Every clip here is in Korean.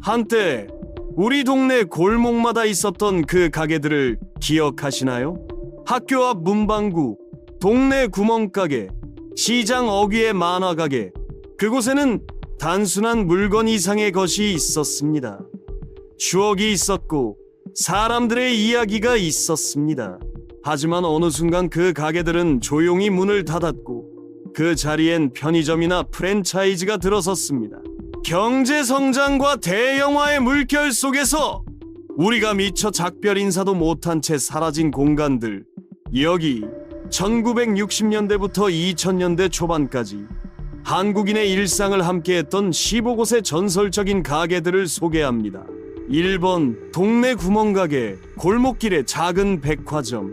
한때 우리 동네 골목마다 있었던 그 가게들을 기억하시나요? 학교 앞 문방구, 동네 구멍가게, 시장 어귀의 만화가게, 그곳에는 단순한 물건 이상의 것이 있었습니다. 추억이 있었고 사람들의 이야기가 있었습니다. 하지만 어느 순간 그 가게들은 조용히 문을 닫았고 그 자리엔 편의점이나 프랜차이즈가 들어섰습니다. 경제 성장과 대영화의 물결 속에서 우리가 미처 작별 인사도 못한 채 사라진 공간들, 여기 1960년대부터 2000년대 초반까지 한국인의 일상을 함께했던 15곳의 전설적인 가게들을 소개합니다. 1번 동네 구멍가게, 골목길의 작은 백화점.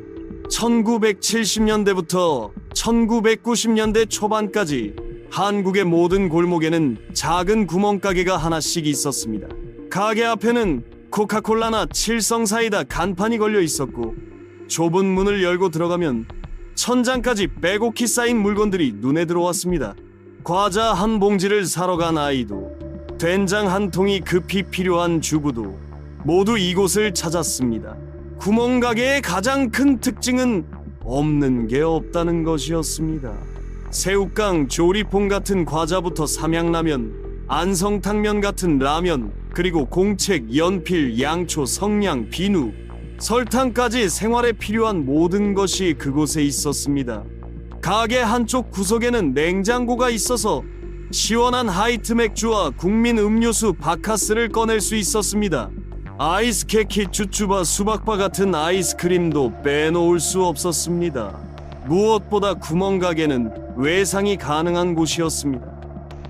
1970년대부터 1990년대 초반까지 한국의 모든 골목에는 작은 구멍가게가 하나씩 있었습니다. 가게 앞에는 코카콜라나 칠성사이다 간판이 걸려 있었고 좁은 문을 열고 들어가면 천장까지 빼곡히 쌓인 물건들이 눈에 들어왔습니다. 과자 한 봉지를 사러 간 아이도, 된장 한 통이 급히 필요한 주부도 모두 이곳을 찾았습니다. 구멍가게의 가장 큰 특징은 없는 게 없다는 것이었습니다. 새우깡, 조리퐁 같은 과자부터 삼양라면, 안성탕면 같은 라면, 그리고 공책, 연필, 양초, 성냥, 비누, 설탕까지 생활에 필요한 모든 것이 그곳에 있었습니다. 가게 한쪽 구석에는 냉장고가 있어서 시원한 하이트 맥주와 국민 음료수 바카스를 꺼낼 수 있었습니다. 아이스 케이크, 쭈쭈바, 수박바 같은 아이스크림도 빼놓을 수 없었습니다. 무엇보다 구멍가게는 외상이 가능한 곳이었습니다.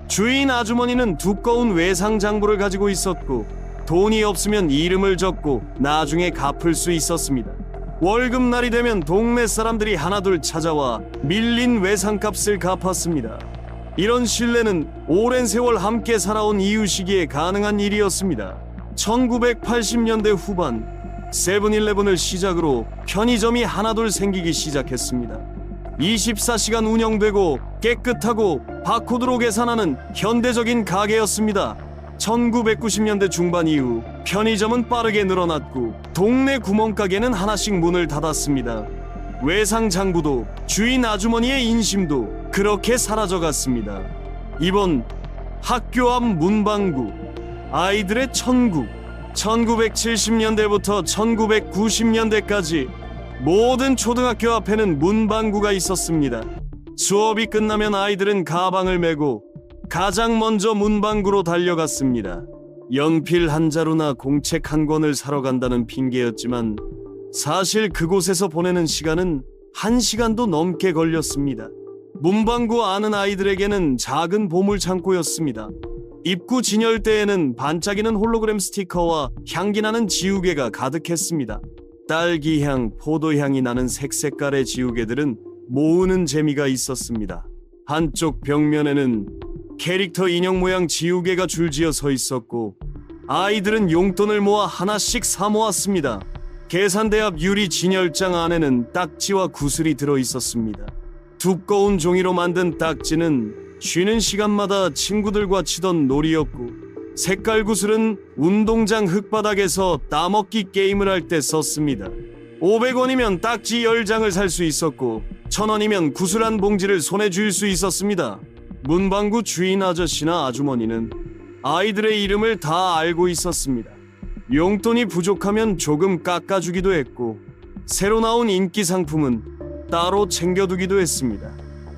주인 아주머니는 두꺼운 외상 장부를 가지고 있었고 돈이 없으면 이름을 적고 나중에 갚을 수 있었습니다. 월급날이 되면 동네 사람들이 하나둘 찾아와 밀린 외상값을 갚았습니다. 이런 신뢰는 오랜 세월 함께 살아온 이유시기에 가능한 일이었습니다. 1980년대 후반 세븐일레븐을 시작으로 편의점이 하나둘 생기기 시작했습니다. 24시간 운영되고 깨끗하고 바코드로 계산하는 현대적인 가게였습니다. 1990년대 중반 이후 편의점은 빠르게 늘어났고 동네 구멍가게는 하나씩 문을 닫았습니다. 외상 장부도 주인 아주머니의 인심도 그렇게 사라져갔습니다. 이번 학교 앞 문방구, 아이들의 천국. 1970년대부터 1990년대까지 모든 초등학교 앞에는 문방구가 있었습니다. 수업이 끝나면 아이들은 가방을 메고 가장 먼저 문방구로 달려갔습니다. 연필 한 자루나 공책 한 권을 사러 간다는 핑계였지만 사실 그곳에서 보내는 시간은 1시간도 넘게 걸렸습니다. 문방구 아는 아이들에게는 작은 보물창고였습니다. 입구 진열대에는 반짝이는 홀로그램 스티커와 향기나는 지우개가 가득했습니다. 딸기향, 포도향이 나는 색색깔의 지우개들은 모으는 재미가 있었습니다. 한쪽 벽면에는 캐릭터 인형 모양 지우개가 줄지어 서 있었고 아이들은 용돈을 모아 하나씩 사 모았습니다. 계산대 앞 유리 진열장 안에는 딱지와 구슬이 들어 있었습니다. 두꺼운 종이로 만든 딱지는 쉬는 시간마다 친구들과 치던 놀이였고 색깔 구슬은 운동장 흙바닥에서 따먹기 게임을 할 때 썼습니다. 500원이면 딱지 10장을 살 수 있었고 1000원이면 구슬 한 봉지를 손에 쥘 수 있었습니다. 문방구 주인 아저씨나 아주머니는 아이들의 이름을 다 알고 있었습니다. 용돈이 부족하면 조금 깎아주기도 했고 새로 나온 인기 상품은 따로 챙겨두기도 했습니다.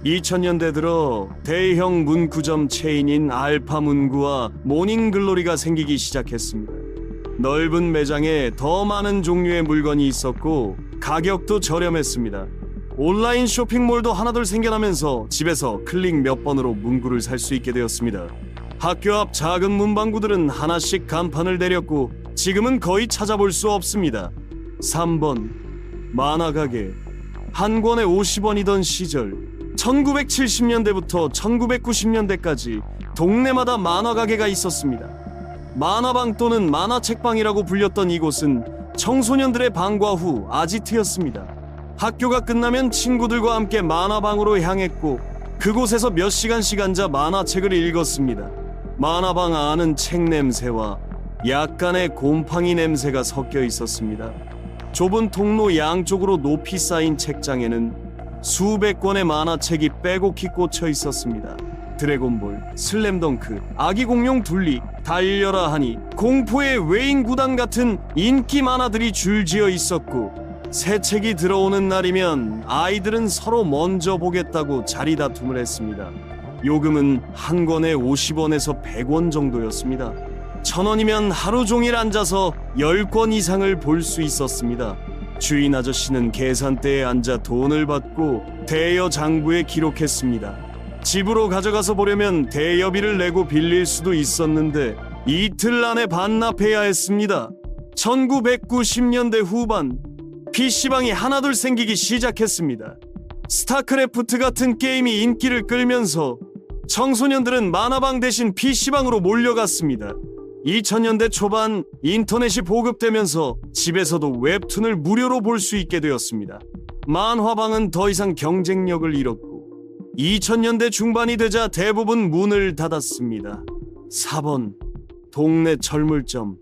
2000년대 들어 대형 문구점 체인인 알파문구와 모닝글로리가 생기기 시작했습니다. 넓은 매장에 더 많은 종류의 물건이 있었고 가격도 저렴했습니다. 온라인 쇼핑몰도 하나둘 생겨나면서 집에서 클릭 몇 번으로 문구를 살 수 있게 되었습니다. 학교 앞 작은 문방구들은 하나씩 간판을 내렸고 지금은 거의 찾아볼 수 없습니다. 3번 만화가게. 한 권에 50원이던 시절 1970년대부터 1990년대까지 동네마다 만화가게가 있었습니다. 만화방 또는 만화책방이라고 불렸던 이곳은 청소년들의 방과 후 아지트였습니다. 학교가 끝나면 친구들과 함께 만화방으로 향했고 그곳에서 몇 시간씩 앉아 만화책을 읽었습니다. 만화방 안은 책 냄새와 약간의 곰팡이 냄새가 섞여 있었습니다. 좁은 통로 양쪽으로 높이 쌓인 책장에는 수백 권의 만화책이 빼곡히 꽂혀 있었습니다. 드래곤볼, 슬램덩크, 아기 공룡 둘리, 달려라 하니, 공포의 외인 구단 같은 인기 만화들이 줄지어 있었고, 새 책이 들어오는 날이면 아이들은 서로 먼저 보겠다고 자리 다툼을 했습니다. 요금은 한 권에 50원에서 100원 정도였습니다. 1,000원이면 하루 종일 앉아서 10권 이상을 볼 수 있었습니다. 주인 아저씨는 계산대에 앉아 돈을 받고 대여 장부에 기록했습니다. 집으로 가져가서 보려면 대여비를 내고 빌릴 수도 있었는데 이틀 안에 반납해야 했습니다. 1990년대 후반 PC방이 하나둘 생기기 시작했습니다. 스타크래프트 같은 게임이 인기를 끌면서 청소년들은 만화방 대신 PC방으로 몰려갔습니다. 2000년대 초반 인터넷이 보급되면서 집에서도 웹툰을 무료로 볼 수 있게 되었습니다. 만화방은 더 이상 경쟁력을 잃었고 2000년대 중반이 되자 대부분 문을 닫았습니다. 4번 동네 철물점.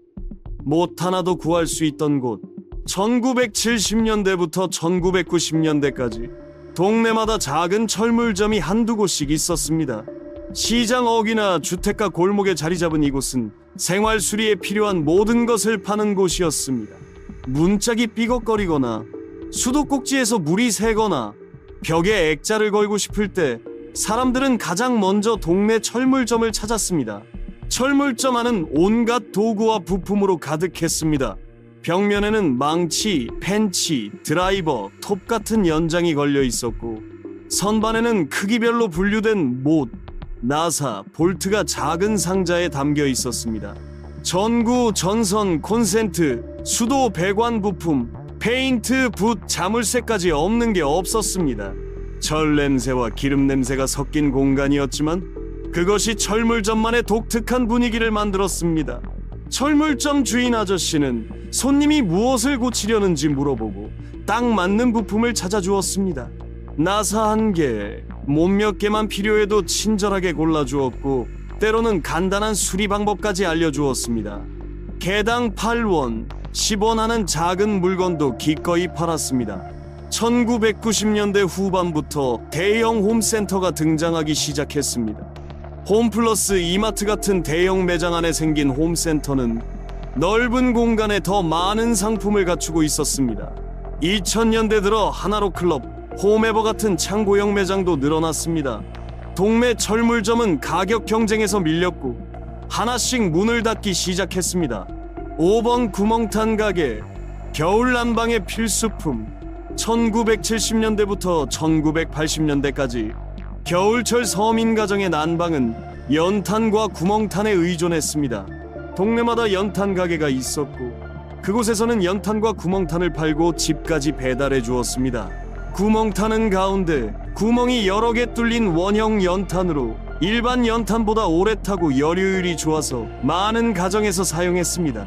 못 하나도 구할 수 있던 곳. 1970년대부터 1990년대까지 동네마다 작은 철물점이 한두 곳씩 있었습니다. 시장 어귀나 주택가 골목에 자리 잡은 이곳은 생활 수리에 필요한 모든 것을 파는 곳이었습니다. 문짝이 삐걱거리거나 수도꼭지에서 물이 새거나 벽에 액자를 걸고 싶을 때 사람들은 가장 먼저 동네 철물점을 찾았습니다. 철물점 안은 온갖 도구와 부품으로 가득했습니다. 벽면에는 망치, 펜치, 드라이버, 톱 같은 연장이 걸려 있었고 선반에는 크기별로 분류된 못, 나사, 볼트가 작은 상자에 담겨 있었습니다. 전구, 전선, 콘센트, 수도, 배관 부품, 페인트, 붓, 자물쇠까지 없는 게 없었습니다. 철 냄새와 기름 냄새가 섞인 공간이었지만 그것이 철물점만의 독특한 분위기를 만들었습니다. 철물점 주인 아저씨는 손님이 무엇을 고치려는지 물어보고 딱 맞는 부품을 찾아주었습니다. 나사 한 개, 못 몇 개만 필요해도 친절하게 골라주었고 때로는 간단한 수리 방법까지 알려주었습니다. 개당 8원, 10원 하는 작은 물건도 기꺼이 팔았습니다. 1990년대 후반부터 대형 홈센터가 등장하기 시작했습니다. 홈플러스 이마트 같은 대형 매장 안에 생긴 홈센터는 넓은 공간에 더 많은 상품을 갖추고 있었습니다. 2000년대 들어 하나로클럽, 홈에버 같은 창고형 매장도 늘어났습니다. 동네 철물점은 가격 경쟁에서 밀렸고 하나씩 문을 닫기 시작했습니다. 5번 구멍탄 가게, 겨울 난방의 필수품. 1970년대부터 1980년대까지 겨울철 서민 가정의 난방은 연탄과 구멍탄에 의존했습니다. 동네마다 연탄 가게가 있었고 그곳에서는 연탄과 구멍탄을 팔고 집까지 배달해 주었습니다. 구멍탄은 가운데 구멍이 여러 개 뚫린 원형 연탄으로 일반 연탄보다 오래 타고 열효율이 좋아서 많은 가정에서 사용했습니다.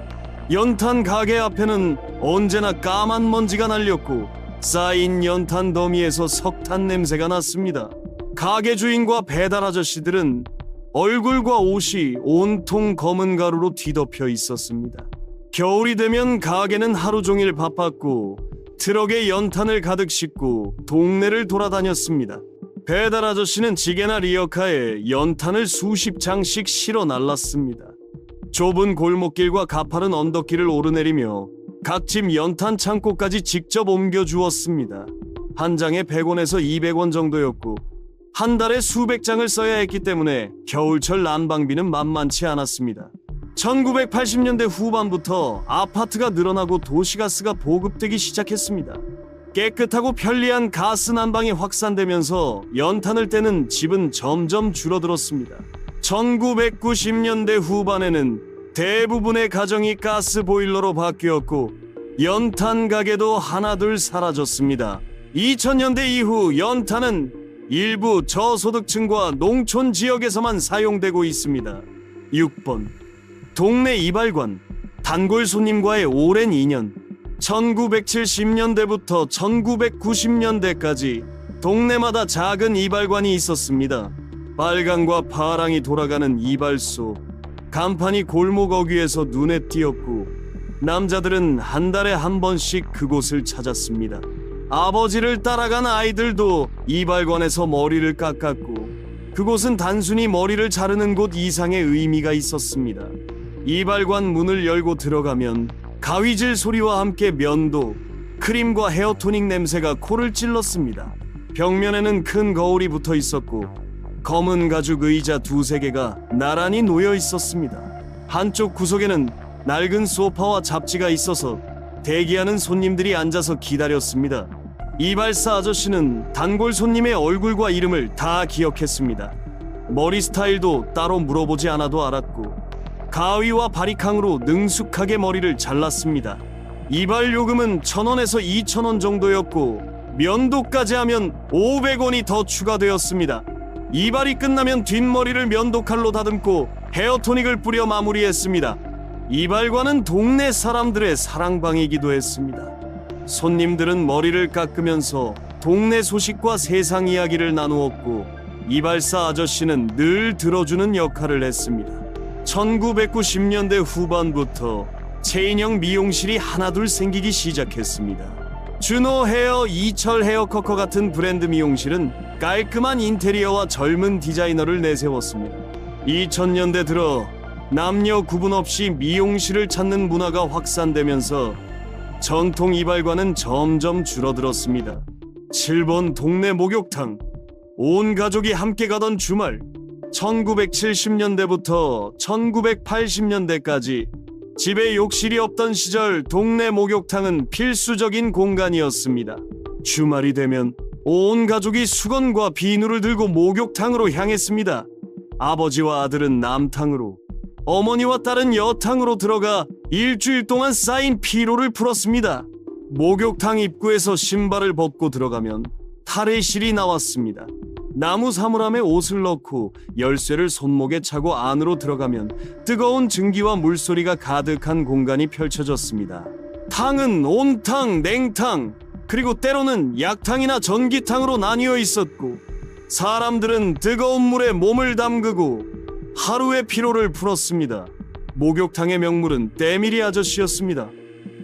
연탄 가게 앞에는 언제나 까만 먼지가 날렸고 쌓인 연탄 더미에서 석탄 냄새가 났습니다. 가게 주인과 배달 아저씨들은 얼굴과 옷이 온통 검은 가루로 뒤덮여 있었습니다. 겨울이 되면 가게는 하루 종일 바빴고 트럭에 연탄을 가득 싣고 동네를 돌아다녔습니다. 배달 아저씨는 지게나 리어카에 연탄을 수십 장씩 실어 날랐습니다. 좁은 골목길과 가파른 언덕길을 오르내리며 각 집 연탄 창고까지 직접 옮겨 주었습니다. 한 장에 100원에서 200원 정도였고 한 달에 수백 장을 써야 했기 때문에 겨울철 난방비는 만만치 않았습니다. 1980년대 후반부터 아파트가 늘어나고 도시가스가 보급되기 시작했습니다. 깨끗하고 편리한 가스 난방이 확산되면서 연탄을 떼는 집은 점점 줄어들었습니다. 1990년대 후반에는 대부분의 가정이 가스 보일러로 바뀌었고 연탄 가게도 하나둘 사라졌습니다. 2000년대 이후 연탄은 일부 저소득층과 농촌 지역에서만 사용되고 있습니다. 6번 동네 이발관, 단골 손님과의 오랜 인연. 1970년대부터 1990년대까지 동네마다 작은 이발관이 있었습니다. 빨강과 파랑이 돌아가는 이발소, 간판이 골목 어귀에서 눈에 띄었고 남자들은 한 달에 한 번씩 그곳을 찾았습니다. 아버지를 따라간 아이들도 이발관에서 머리를 깎았고 그곳은 단순히 머리를 자르는 곳 이상의 의미가 있었습니다. 이발관 문을 열고 들어가면 가위질 소리와 함께 면도, 크림과 헤어토닉 냄새가 코를 찔렀습니다. 벽면에는 큰 거울이 붙어 있었고 검은 가죽 의자 두세 개가 나란히 놓여 있었습니다. 한쪽 구석에는 낡은 소파와 잡지가 있어서 대기하는 손님들이 앉아서 기다렸습니다. 이발사 아저씨는 단골 손님의 얼굴과 이름을 다 기억했습니다. 머리 스타일도 따로 물어보지 않아도 알았고 가위와 바리캉으로 능숙하게 머리를 잘랐습니다. 이발 요금은 1,000원에서 2,000원 정도였고 면도까지 하면 500원이 더 추가되었습니다. 이발이 끝나면 뒷머리를 면도칼로 다듬고 헤어토닉을 뿌려 마무리했습니다. 이발관은 동네 사람들의 사랑방이기도 했습니다. 손님들은 머리를 깎으면서 동네 소식과 세상 이야기를 나누었고 이발사 아저씨는 늘 들어주는 역할을 했습니다. 1990년대 후반부터 체인형 미용실이 하나둘 생기기 시작했습니다. 준호 헤어, 이철 헤어커커 같은 브랜드 미용실은 깔끔한 인테리어와 젊은 디자이너를 내세웠습니다. 2000년대 들어 남녀 구분 없이 미용실을 찾는 문화가 확산되면서 전통 이발관은 점점 줄어들었습니다. 7번 동네 목욕탕, 온 가족이 함께 가던 주말, 1970년대부터 1980년대까지 집에 욕실이 없던 시절 동네 목욕탕은 필수적인 공간이었습니다. 주말이 되면 온 가족이 수건과 비누를 들고 목욕탕으로 향했습니다. 아버지와 아들은 남탕으로, 어머니와 딸은 여탕으로 들어가 일주일 동안 쌓인 피로를 풀었습니다. 목욕탕 입구에서 신발을 벗고 들어가면 탈의실이 나왔습니다. 나무 사물함에 옷을 넣고 열쇠를 손목에 차고 안으로 들어가면 뜨거운 증기와 물소리가 가득한 공간이 펼쳐졌습니다. 탕은 온탕, 냉탕, 그리고 때로는 약탕이나 전기탕으로 나뉘어 있었고 사람들은 뜨거운 물에 몸을 담그고 하루의 피로를 풀었습니다. 목욕탕의 명물은 때밀이 아저씨였습니다.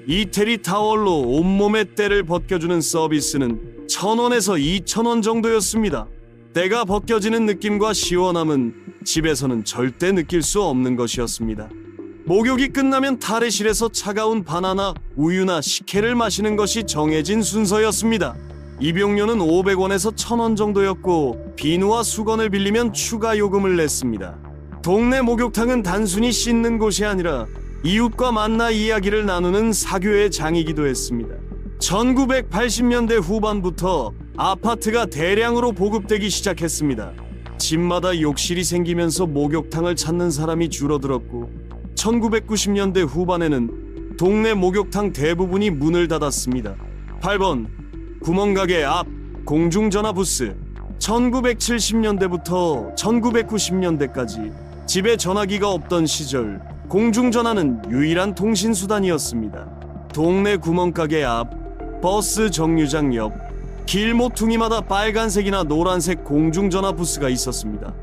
이태리 타월로 온몸의 때를 벗겨주는 서비스는 1,000원에서 2,000원 정도였습니다. 때가 벗겨지는 느낌과 시원함은 집에서는 절대 느낄 수 없는 것이었습니다. 목욕이 끝나면 탈의실에서 차가운 바나나, 우유나 식혜를 마시는 것이 정해진 순서였습니다. 입용료는 500원에서 1,000원 정도였고 비누와 수건을 빌리면 추가 요금을 냈습니다. 동네 목욕탕은 단순히 씻는 곳이 아니라 이웃과 만나 이야기를 나누는 사교의 장이기도 했습니다. 1980년대 후반부터 아파트가 대량으로 보급되기 시작했습니다. 집마다 욕실이 생기면서 목욕탕을 찾는 사람이 줄어들었고 1990년대 후반에는 동네 목욕탕 대부분이 문을 닫았습니다. 8번 구멍가게 앞 공중전화 부스. 1970년대부터 1990년대까지 집에 전화기가 없던 시절 공중전화는 유일한 통신수단이었습니다. 동네 구멍가게 앞, 버스 정류장 옆, 길 모퉁이마다 빨간색이나 노란색 공중전화 부스가 있었습니다.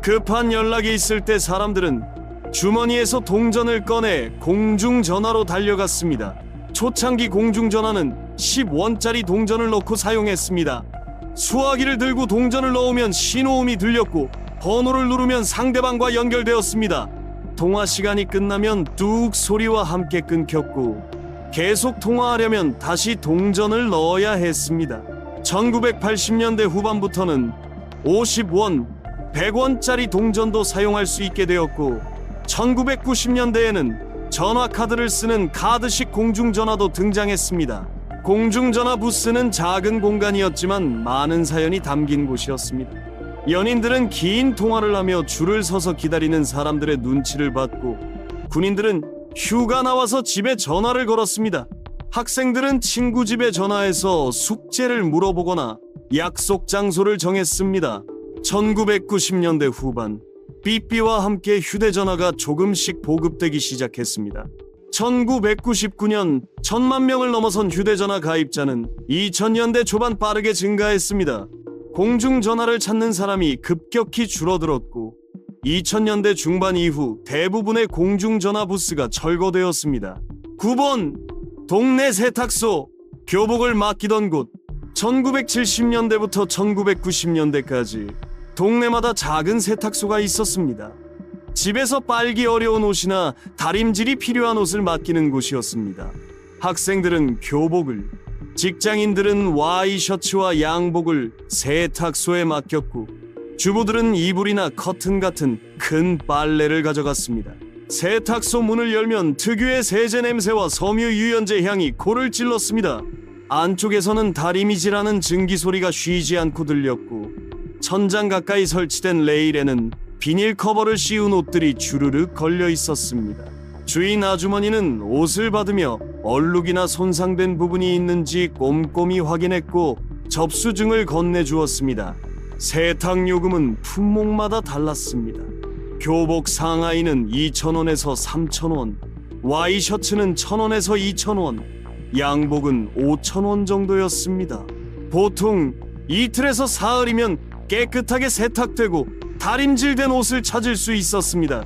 급한 연락이 있을 때 사람들은 주머니에서 동전을 꺼내 공중전화로 달려갔습니다. 초창기 공중전화는 10원짜리 동전을 넣고 사용했습니다. 수화기를 들고 동전을 넣으면 신호음이 들렸고 번호를 누르면 상대방과 연결되었습니다. 통화 시간이 끝나면 뚝 소리와 함께 끊겼고 계속 통화하려면 다시 동전을 넣어야 했습니다. 1980년대 후반부터는 50원, 100원짜리 동전도 사용할 수 있게 되었고 1990년대에는 전화카드를 쓰는 카드식 공중전화도 등장했습니다. 공중전화 부스는 작은 공간이었지만 많은 사연이 담긴 곳이었습니다. 연인들은 긴 통화를 하며 줄을 서서 기다리는 사람들의 눈치를 받고 군인들은 휴가 나와서 집에 전화를 걸었습니다. 학생들은 친구 집에 전화해서 숙제를 물어보거나 약속 장소를 정했습니다. 1990년대 후반 삐삐와 함께 휴대전화가 조금씩 보급되기 시작했습니다. 1999년 1,000만 명을 넘어선 휴대전화 가입자는 2000년대 초반 빠르게 증가했습니다. 공중전화를 찾는 사람이 급격히 줄어들었고 2000년대 중반 이후 대부분의 공중전화 부스가 철거되었습니다. 9번 동네 세탁소, 교복을 맡기던 곳. 1970년대부터 1990년대까지 동네마다 작은 세탁소가 있었습니다. 집에서 빨기 어려운 옷이나 다림질이 필요한 옷을 맡기는 곳이었습니다. 학생들은 교복을, 직장인들은 와이셔츠와 양복을 세탁소에 맡겼고, 주부들은 이불이나 커튼 같은 큰 빨래를 가져갔습니다. 세탁소 문을 열면 특유의 세제 냄새와 섬유 유연제 향이 코를 찔렀습니다. 안쪽에서는 다리미질하는 증기 소리가 쉬지 않고 들렸고, 천장 가까이 설치된 레일에는 비닐 커버를 씌운 옷들이 주르륵 걸려 있었습니다. 주인 아주머니는 옷을 받으며 얼룩이나 손상된 부분이 있는지 꼼꼼히 확인했고 접수증을 건네주었습니다. 세탁 요금은 품목마다 달랐습니다. 교복 상하이는 2,000원에서 3,000원, 와이셔츠는 1,000원에서 2,000원, 양복은 5,000원 정도였습니다. 보통 이틀에서 사흘이면 깨끗하게 세탁되고 다림질된 옷을 찾을 수 있었습니다.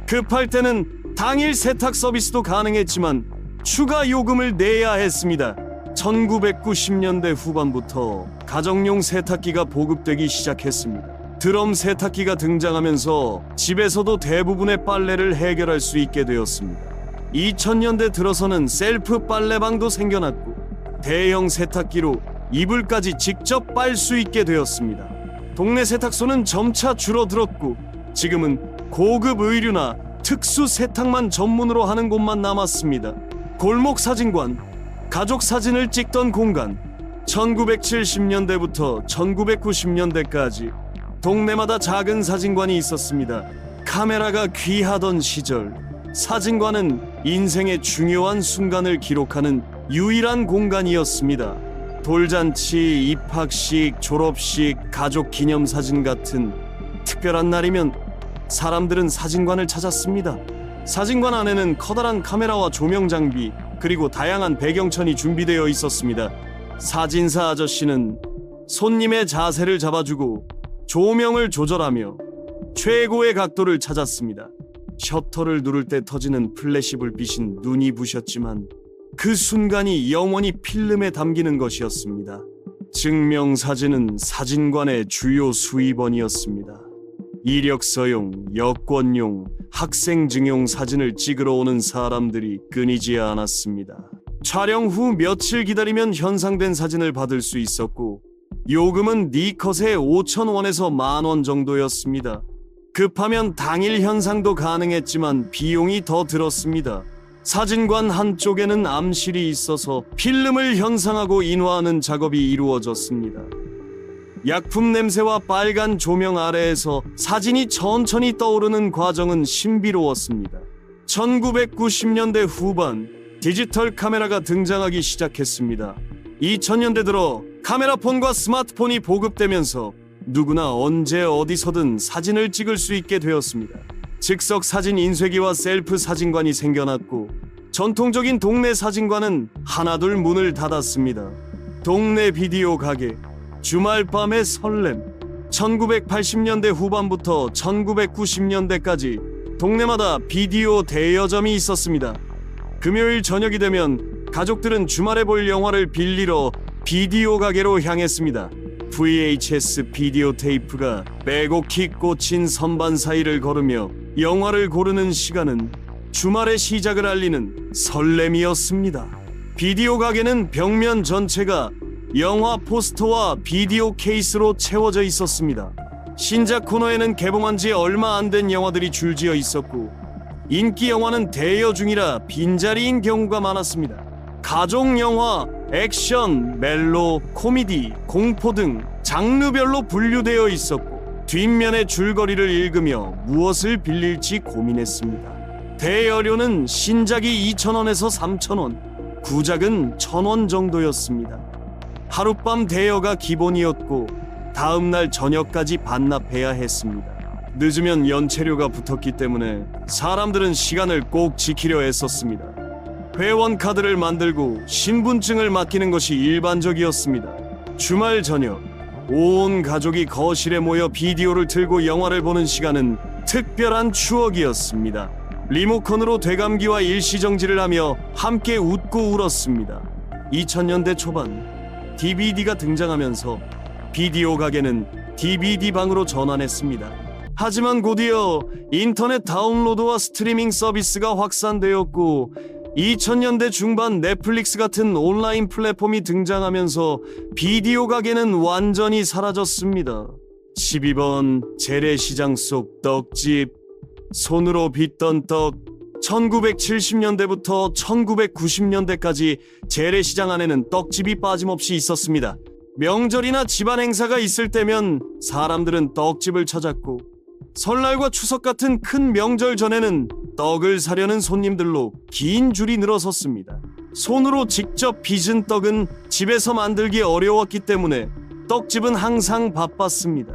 급할 때는 당일 세탁 서비스도 가능했지만 추가 요금을 내야 했습니다. 1990년대 후반부터 가정용 세탁기가 보급되기 시작했습니다. 드럼 세탁기가 등장하면서 집에서도 대부분의 빨래를 해결할 수 있게 되었습니다. 2000년대 들어서는 셀프 빨래방도 생겨났고 대형 세탁기로 이불까지 직접 빨 수 있게 되었습니다. 동네 세탁소는 점차 줄어들었고 지금은 고급 의류나 특수 세탁만 전문으로 하는 곳만 남았습니다. 골목 사진관, 가족 사진을 찍던 공간. 1970년대부터 1990년대까지 동네마다 작은 사진관이 있었습니다. 카메라가 귀하던 시절, 사진관은 인생의 중요한 순간을 기록하는 유일한 공간이었습니다. 돌잔치, 입학식, 졸업식, 가족 기념사진 같은 특별한 날이면 사람들은 사진관을 찾았습니다. 사진관 안에는 커다란 카메라와 조명 장비, 그리고 다양한 배경천이 준비되어 있었습니다. 사진사 아저씨는 손님의 자세를 잡아주고 조명을 조절하며 최고의 각도를 찾았습니다. 셔터를 누를 때 터지는 플래시 불빛인 눈이 부셨지만 그 순간이 영원히 필름에 담기는 것이었습니다. 증명사진은 사진관의 주요 수입원이었습니다. 이력서용, 여권용, 학생증용 사진을 찍으러 오는 사람들이 끊이지 않았습니다. 촬영 후 며칠 기다리면 현상된 사진을 받을 수 있었고 요금은 니컷에 5,000원에서 10,000원 정도였습니다. 급하면 당일 현상도 가능했지만 비용이 더 들었습니다. 사진관 한쪽에는 암실이 있어서 필름을 현상하고 인화하는 작업이 이루어졌습니다. 약품 냄새와 빨간 조명 아래에서 사진이 천천히 떠오르는 과정은 신비로웠습니다. 1990년대 후반 디지털 카메라가 등장하기 시작했습니다. 2000년대 들어 카메라폰과 스마트폰이 보급되면서 누구나 언제 어디서든 사진을 찍을 수 있게 되었습니다. 즉석 사진 인쇄기와 셀프 사진관이 생겨났고 전통적인 동네 사진관은 하나둘 문을 닫았습니다. 동네 비디오 가게, 주말 밤의 설렘. 1980년대 후반부터 1990년대까지 동네마다 비디오 대여점이 있었습니다. 금요일 저녁이 되면 가족들은 주말에 볼 영화를 빌리러 비디오 가게로 향했습니다. VHS 비디오 테이프가 빼곡히 꽂힌 선반 사이를 걸으며 영화를 고르는 시간은 주말의 시작을 알리는 설렘이었습니다. 비디오 가게는 벽면 전체가 영화 포스터와 비디오 케이스로 채워져 있었습니다. 신작 코너에는 개봉한 지 얼마 안 된 영화들이 줄지어 있었고 인기 영화는 대여 중이라 빈자리인 경우가 많았습니다. 가족 영화, 액션, 멜로, 코미디, 공포 등 장르별로 분류되어 있었고 뒷면의 줄거리를 읽으며 무엇을 빌릴지 고민했습니다. 대여료는 신작이 2,000원에서 3,000원, 구작은 1,000원 정도였습니다. 하룻밤 대여가 기본이었고 다음날 저녁까지 반납해야 했습니다. 늦으면 연체료가 붙었기 때문에 사람들은 시간을 꼭 지키려 애썼습니다. 회원카드를 만들고 신분증을 맡기는 것이 일반적이었습니다. 주말 저녁 온 가족이 거실에 모여 비디오를 틀고 영화를 보는 시간은 특별한 추억이었습니다. 리모컨으로 되감기와 일시정지를 하며 함께 웃고 울었습니다. 2000년대 초반 DVD가 등장하면서 비디오 가게는 DVD 방으로 전환했습니다. 하지만 곧이어 인터넷 다운로드와 스트리밍 서비스가 확산되었고 2000년대 중반 넷플릭스 같은 온라인 플랫폼이 등장하면서 비디오 가게는 완전히 사라졌습니다. 12번 재래시장 속 떡집. 손으로 빚던 떡. 1970년대부터 1990년대까지 재래시장 안에는 떡집이 빠짐없이 있었습니다. 명절이나 집안 행사가 있을 때면 사람들은 떡집을 찾았고 설날과 추석 같은 큰 명절 전에는 떡을 사려는 손님들로 긴 줄이 늘어섰습니다. 손으로 직접 빚은 떡은 집에서 만들기 어려웠기 때문에 떡집은 항상 바빴습니다.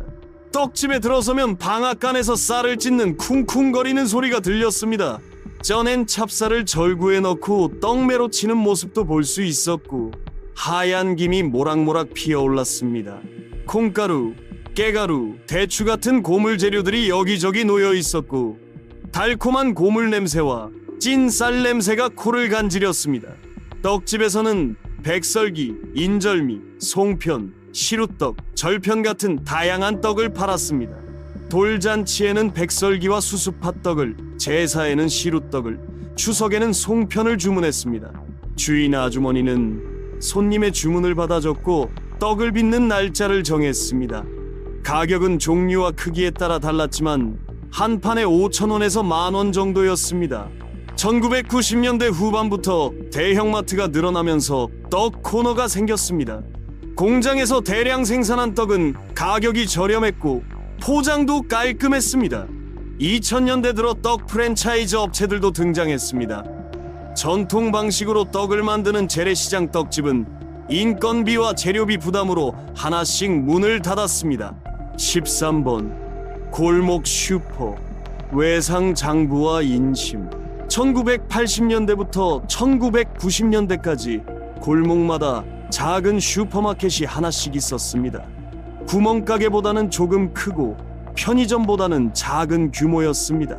떡집에 들어서면 방앗간에서 쌀을 찢는 쿵쿵거리는 소리가 들렸습니다. 쪄낸 찹쌀을 절구에 넣고 떡매로 치는 모습도 볼 수 있었고 하얀 김이 모락모락 피어올랐습니다. 콩가루, 깨가루, 대추 같은 고물 재료들이 여기저기 놓여 있었고 달콤한 고물 냄새와 찐 쌀 냄새가 코를 간지렸습니다. 떡집에서는 백설기, 인절미, 송편, 시루떡, 절편 같은 다양한 떡을 팔았습니다. 돌잔치에는 백설기와 수수팥떡을, 제사에는 시루떡을, 추석에는 송편을 주문했습니다. 주인 아주머니는 손님의 주문을 받아줬고 떡을 빚는 날짜를 정했습니다. 가격은 종류와 크기에 따라 달랐지만 한 판에 5,000원에서 10,000원 정도였습니다. 1990년대 후반부터 대형마트가 늘어나면서 떡 코너가 생겼습니다. 공장에서 대량 생산한 떡은 가격이 저렴했고 포장도 깔끔했습니다. 2000년대 들어 떡 프랜차이즈 업체들도 등장했습니다. 전통 방식으로 떡을 만드는 재래시장 떡집은 인건비와 재료비 부담으로 하나씩 문을 닫았습니다. 13번 골목 슈퍼. 외상 장부와 인심. 1980년대부터 1990년대까지 골목마다 작은 슈퍼마켓이 하나씩 있었습니다. 구멍가게보다는 조금 크고 편의점보다는 작은 규모였습니다.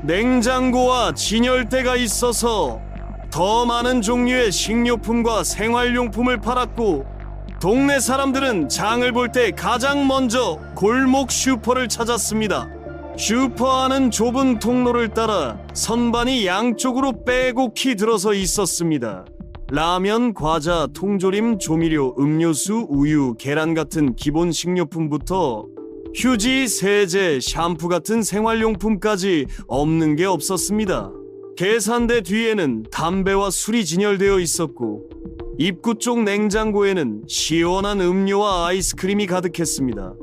냉장고와 진열대가 있어서 더 많은 종류의 식료품과 생활용품을 팔았고 동네 사람들은 장을 볼 때 가장 먼저 골목 슈퍼를 찾았습니다. 슈퍼 안은 좁은 통로를 따라 선반이 양쪽으로 빼곡히 들어서 있었습니다. 라면, 과자, 통조림, 조미료, 음료수, 우유, 계란 같은 기본 식료품부터 휴지, 세제, 샴푸 같은 생활용품까지 없는 게 없었습니다. 계산대 뒤에는 담배와 술이 진열되어 있었고 입구 쪽 냉장고에는 시원한 음료와 아이스크림이 가득했습니다.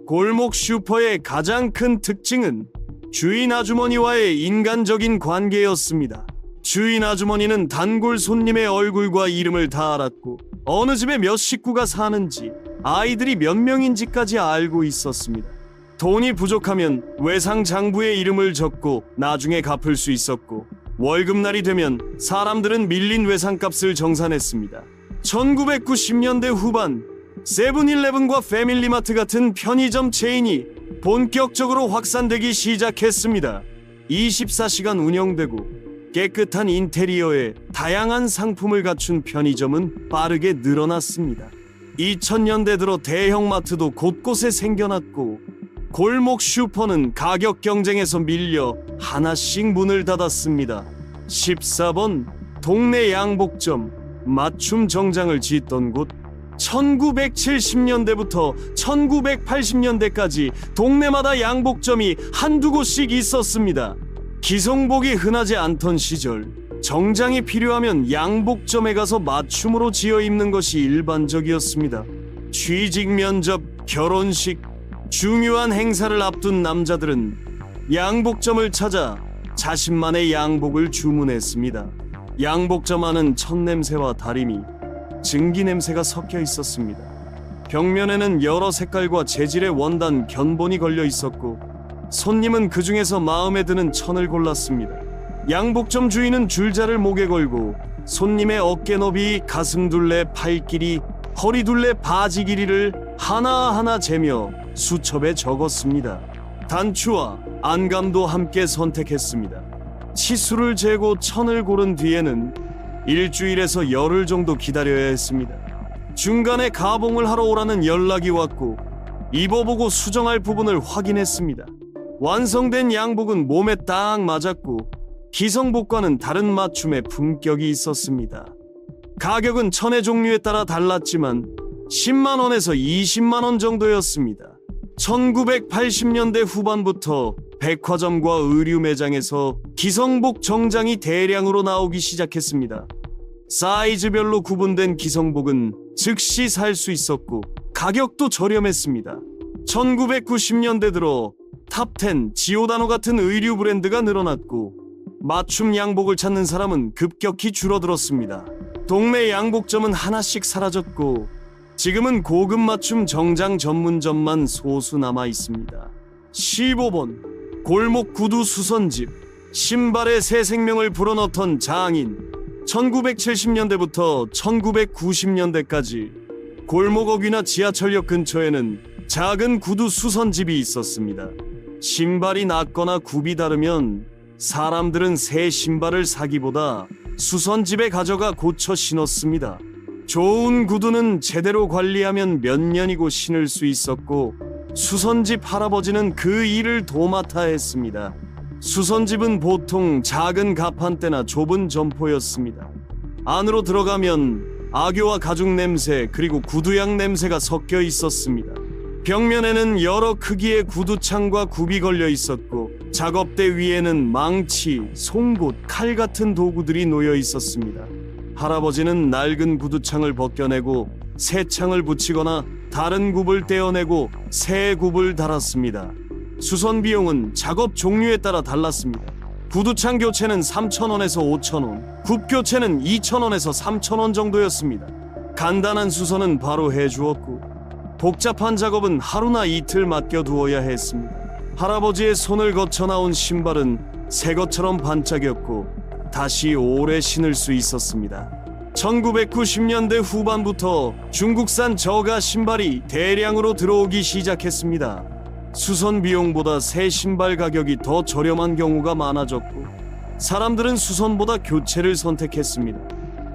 골목 슈퍼의 가장 큰 특징은 주인 아주머니와의 인간적인 관계였습니다. 주인 아주머니는 단골 손님의 얼굴과 이름을 다 알았고 어느 집에 몇 식구가 사는지 아이들이 몇 명인지까지 알고 있었습니다. 돈이 부족하면 외상 장부에 이름을 적고 나중에 갚을 수 있었고 월급날이 되면 사람들은 밀린 외상값을 정산했습니다. 1990년대 후반 세븐일레븐과 패밀리마트 같은 편의점 체인이 본격적으로 확산되기 시작했습니다. 24시간 운영되고 깨끗한 인테리어에 다양한 상품을 갖춘 편의점은 빠르게 늘어났습니다. 2000년대 들어 대형마트도 곳곳에 생겨났고 골목 슈퍼는 가격 경쟁에서 밀려 하나씩 문을 닫았습니다. 14번 동네 양복점. 맞춤 정장을 짓던 곳. 1970년대부터 1980년대까지 동네마다 양복점이 한두 곳씩 있었습니다. 기성복이 흔하지 않던 시절 정장이 필요하면 양복점에 가서 맞춤으로 지어 입는 것이 일반적이었습니다. 취직 면접, 결혼식, 중요한 행사를 앞둔 남자들은 양복점을 찾아 자신만의 양복을 주문했습니다. 양복점 안은 천냄새와 다리미, 증기 냄새가 섞여 있었습니다. 벽면에는 여러 색깔과 재질의 원단, 견본이 걸려 있었고 손님은 그 중에서 마음에 드는 천을 골랐습니다. 양복점 주인은 줄자를 목에 걸고 손님의 어깨 너비, 가슴 둘레, 팔 길이, 허리 둘레, 바지 길이를 하나하나 재며 수첩에 적었습니다. 단추와 안감도 함께 선택했습니다. 치수를 재고 천을 고른 뒤에는 일주일에서 열흘 정도 기다려야 했습니다. 중간에 가봉을 하러 오라는 연락이 왔고 입어보고 수정할 부분을 확인했습니다. 완성된 양복은 몸에 딱 맞았고 기성복과는 다른 맞춤의 품격이 있었습니다. 가격은 천의 종류에 따라 달랐지만 10만 원에서 20만 원 정도였습니다. 1980년대 후반부터 백화점과 의류 매장에서 기성복 정장이 대량으로 나오기 시작했습니다. 사이즈별로 구분된 기성복은 즉시 살 수 있었고 가격도 저렴했습니다. 1990년대 들어 탑10, 지오다노 같은 의류 브랜드가 늘어났고 맞춤 양복을 찾는 사람은 급격히 줄어들었습니다. 동네 양복점은 하나씩 사라졌고 지금은 고급 맞춤 정장 전문점만 소수 남아 있습니다. 15번 골목 구두 수선집. 신발에 새 생명을 불어넣던 장인. 1970년대부터 1990년대까지 골목어귀나 지하철역 근처에는 작은 구두 수선집이 있었습니다. 신발이 낫거나 굽이 다르면 사람들은 새 신발을 사기보다 수선집에 가져가 고쳐 신었습니다. 좋은 구두는 제대로 관리하면 몇 년이고 신을 수 있었고 수선집 할아버지는 그 일을 도맡아 했습니다. 수선집은 보통 작은 가판대나 좁은 점포였습니다. 안으로 들어가면 악교와 가죽 냄새 그리고 구두향 냄새가 섞여 있었습니다. 벽면에는 여러 크기의 구두창과 굽이 걸려 있었고 작업대 위에는 망치, 송곳, 칼 같은 도구들이 놓여 있었습니다. 할아버지는 낡은 구두창을 벗겨내고 새 창을 붙이거나 다른 굽을 떼어내고 새 굽을 달았습니다. 수선 비용은 작업 종류에 따라 달랐습니다. 구두창 교체는 3,000원에서 5,000원, 굽 교체는 2,000원에서 3,000원 정도였습니다. 간단한 수선은 바로 해주었고 복잡한 작업은 하루나 이틀 맡겨두어야 했습니다. 할아버지의 손을 거쳐 나온 신발은 새 것처럼 반짝였고 다시 오래 신을 수 있었습니다. 1990년대 후반부터 중국산 저가 신발이 대량으로 들어오기 시작했습니다. 수선 비용보다 새 신발 가격이 더 저렴한 경우가 많아졌고 사람들은 수선보다 교체를 선택했습니다.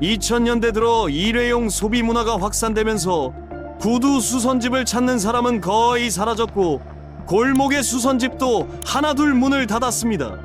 2000년대 들어 일회용 소비 문화가 확산되면서 구두 수선집을 찾는 사람은 거의 사라졌고 골목의 수선집도 하나둘 문을 닫았습니다.